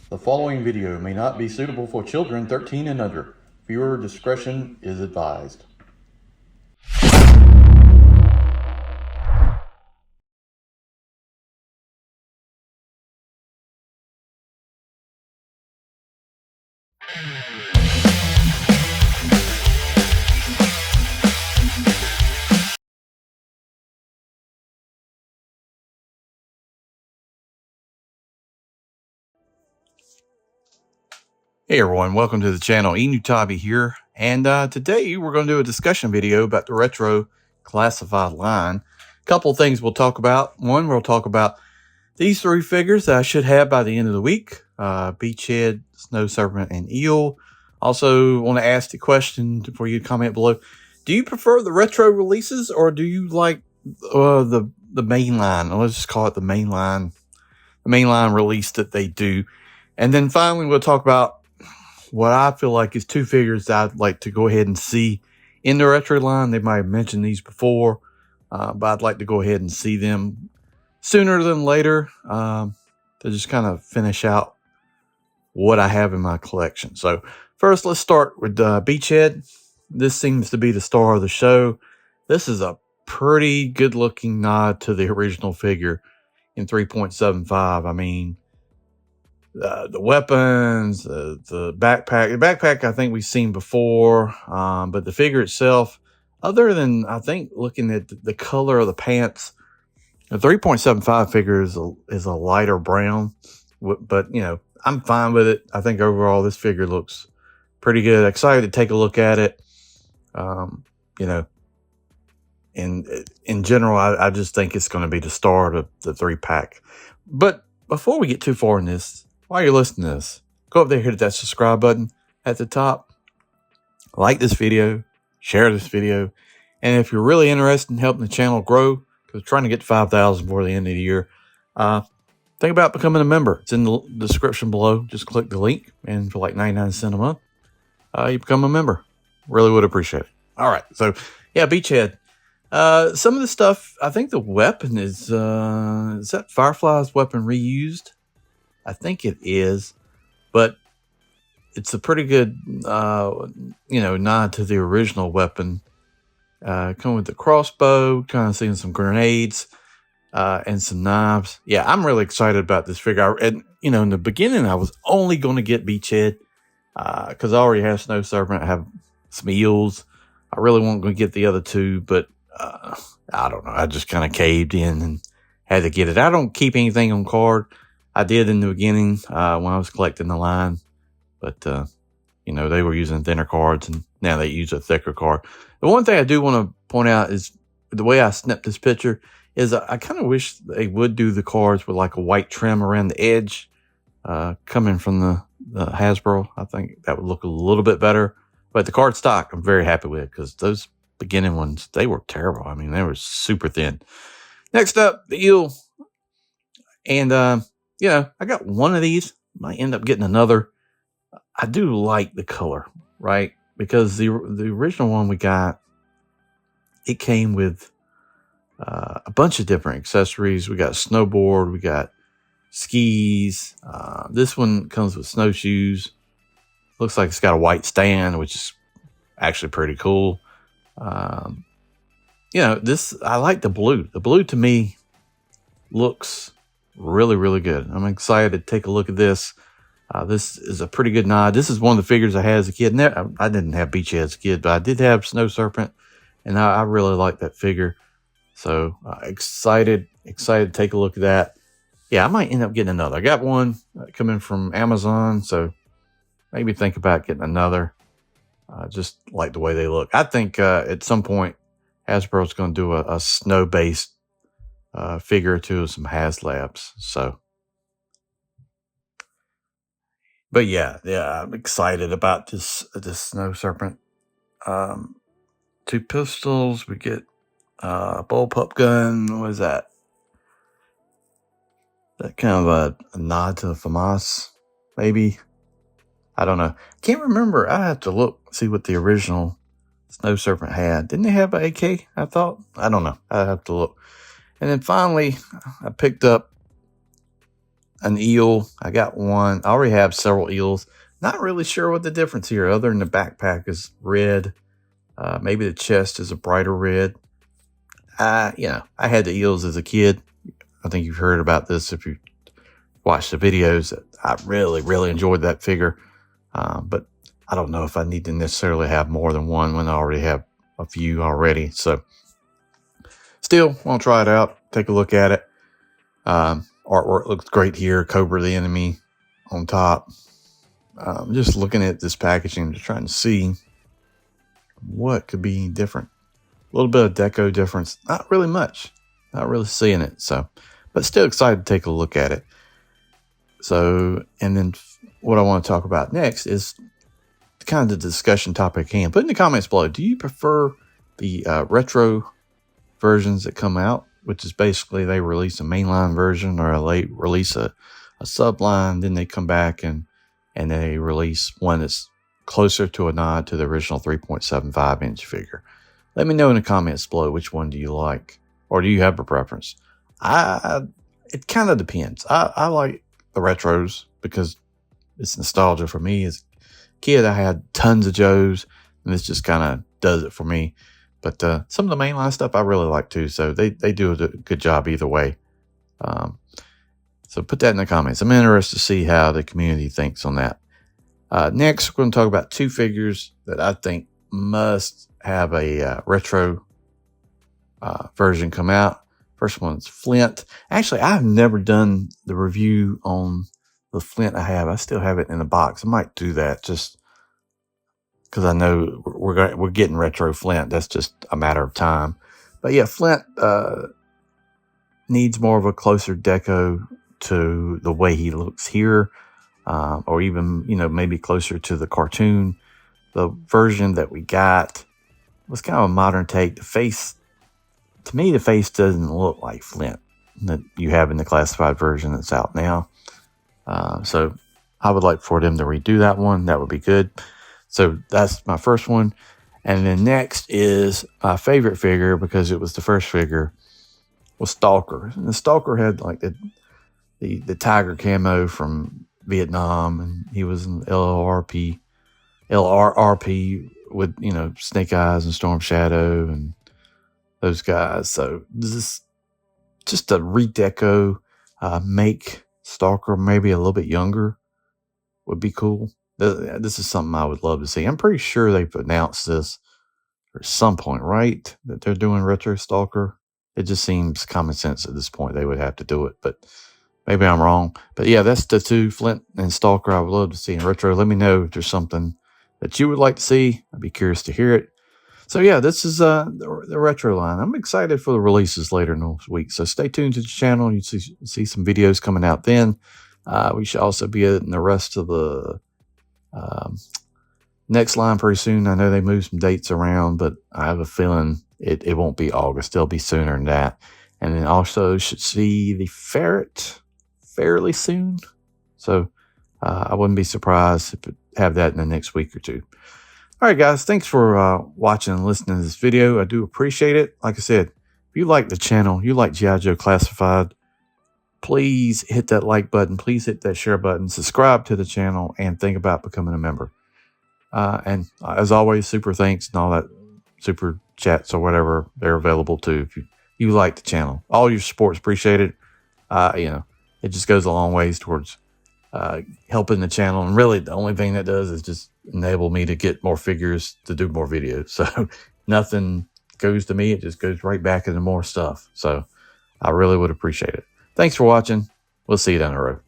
The following video may not be suitable for children 13 and under. Viewer discretion is advised. Hey everyone, welcome to the channel. Enewtabie here, and today we're going to do a discussion video about the retro classified line. A couple of things we'll talk about. One, we'll talk about these three figures that I should have by the end of the week: Beachhead, Snow Serpent, and Eel. Also, want to ask the question for you to comment below: do you prefer the retro releases, or do you like the mainline? Let's just call it the mainline release that they do. And then finally, we'll talk about what I feel like is two figures that I'd like to go ahead and see in the retro line. They might have mentioned these before, but I'd like to go ahead and see them sooner than later to just kind of finish out what I have in my collection. So first, let's start with Beachhead. This seems to be the star of the show. This is a pretty good looking nod to the original figure in 3.75. I mean, the weapons, the backpack. The backpack I think we've seen before, but the figure itself, other than I think looking at the color of the pants, the 3.75 figure is a lighter brown, but you know, I'm fine with it. I think overall this figure looks pretty good. Excited to take a look at it. You know, in general, I just think it's going to be the star of the 3-pack. But before we get too far in this, while you're listening to this, go up there, hit that subscribe button at the top, like this video, share this video, and if you're really interested in helping the channel grow, because we're trying to get to 5,000 before the end of the year, think about becoming a member. It's in the description below. Just click the link, and for like 99 cents a month, you become a member. Really would appreciate it. All right, so yeah, Beachhead. Some of the stuff, I think the weapon is that Firefly's weapon reused? I think it is, but it's a pretty good, nod to the original weapon. Coming with the crossbow, kind of seeing some grenades, and some knives. Yeah, I'm really excited about this figure. And, in the beginning, I was only going to get Beachhead, because I already have Snow Serpent. I have some eels. I really wasn't going to get the other two, but, I don't know. I just kind of caved in and had to get it. I don't keep anything on card. I did in the beginning when I was collecting the line, but they were using thinner cards, and now they use a thicker card. The one thing I do want to point out is the way I snipped this picture is I kind of wish they would do the cards with like a white trim around the edge, coming from the Hasbro. I think that would look a little bit better. But the card stock, I'm very happy with, because those beginning ones, they were terrible. I mean, they were super thin. Next up, the eel, and I got one of these. Might end up getting another. I do like the color, right? Because the original one we got, it came with a bunch of different accessories. We got snowboard, we got skis. This one comes with snowshoes. Looks like it's got a white stand, which is actually pretty cool. This, I like the blue. The blue to me looks really, really good. I'm excited to take a look at this. This is a pretty good nod. This is one of the figures I had as a kid. I didn't have Beachhead as a kid, but I did have Snow Serpent, and I really like that figure. So excited to take a look at that. Yeah, I might end up getting another. I got one coming from Amazon, so maybe think about getting another. Just like the way they look. I think at some point Hasbro's going to do a snow-based figure or two of some HasLabs. So, but yeah, I'm excited about this Snow Serpent. 2 pistols. We get a bullpup gun. What is that? That kind of a nod to FAMAS, maybe. I don't know. Can't remember. I have to look, see what the original Snow Serpent had. Didn't they have an AK? I thought. I don't know. I have to look. And then finally, I picked up an eel. I got one. I already have several eels. Not really sure what the difference here, other than the backpack is red. Maybe the chest is a brighter red. I had the eels as a kid. I think you've heard about this if you watched the videos. I really, really enjoyed that figure. But I don't know if I need to necessarily have more than one when I already have a few already. So still want to try it out. Take a look at it. Artwork looks great here. Cobra the enemy on top. Just looking at this packaging, just trying to see what could be different. A little bit of deco difference. Not really much. Not really seeing it. So, but still excited to take a look at it. So, and then what I want to talk about next is kind of the discussion topic at hand. Put in the comments below, do you prefer the retro versions that come out, which is basically they release a mainline version or they release a subline, then they come back and they release one that's closer to a nod to the original 3.75 inch figure? Let me know in the comments below, which one do you like, or do you have a preference? It kind of depends. I like the retros because it's nostalgia for me. As a kid, I had tons of Joes, and this just kind of does it for me. But some of the mainline stuff I really like too, so they do a good job either way. So put that in the comments. I'm interested to see how the community thinks on that. Next, we're going to talk about two figures that I think must have a retro version come out. First one's Flint. Actually, I've never done the review on the Flint I have. I still have it in a box. I might do that just because I know we're getting retro Flint. That's just a matter of time. But yeah, Flint needs more of a closer deco to the way he looks here, or even maybe closer to the cartoon. The version that we got was kind of a modern take. The face, to me, the face doesn't look like Flint that you have in the classified version that's out now. So I would like for them to redo that one. That would be good. So that's my first one. And then next is my favorite figure, because it was the first figure, was Stalker. And the Stalker had like the tiger camo from Vietnam, and he was in LRRP with, Snake Eyes and Storm Shadow and those guys. So this is just a redeco, make Stalker maybe a little bit younger would be cool. This is something I would love to see. I'm pretty sure they've announced this at some point, right? That they're doing retro Stalker. It just seems common sense at this point they would have to do it, but maybe I'm wrong. But yeah, that's the two, Flint and Stalker, I would love to see in retro. Let me know if there's something that you would like to see. I'd be curious to hear it. So yeah, this is the retro line. I'm excited for the releases later in the week. So stay tuned to the channel. You see some videos coming out then. We should also be in the rest of the next line pretty soon. I know they moved some dates around, but I have a feeling it won't be August. It'll be sooner than that. And then also should see the Ferret fairly soon. So I wouldn't be surprised if it have that in the next week or two. All right, guys, thanks for watching and listening to this video. I do appreciate it. Like I said, if you like the channel, you like G.I. Joe Classified, please hit that like button. Please hit that share button. Subscribe to the channel and think about becoming a member. And as always, super thanks and all that super chats or whatever, they're available too. If you like the channel, all your support's appreciated. It just goes a long ways towards helping the channel. And really the only thing that does is just enable me to get more figures to do more videos. So nothing goes to me. It just goes right back into more stuff. So I really would appreciate it. Thanks for watching. We'll see you down the road.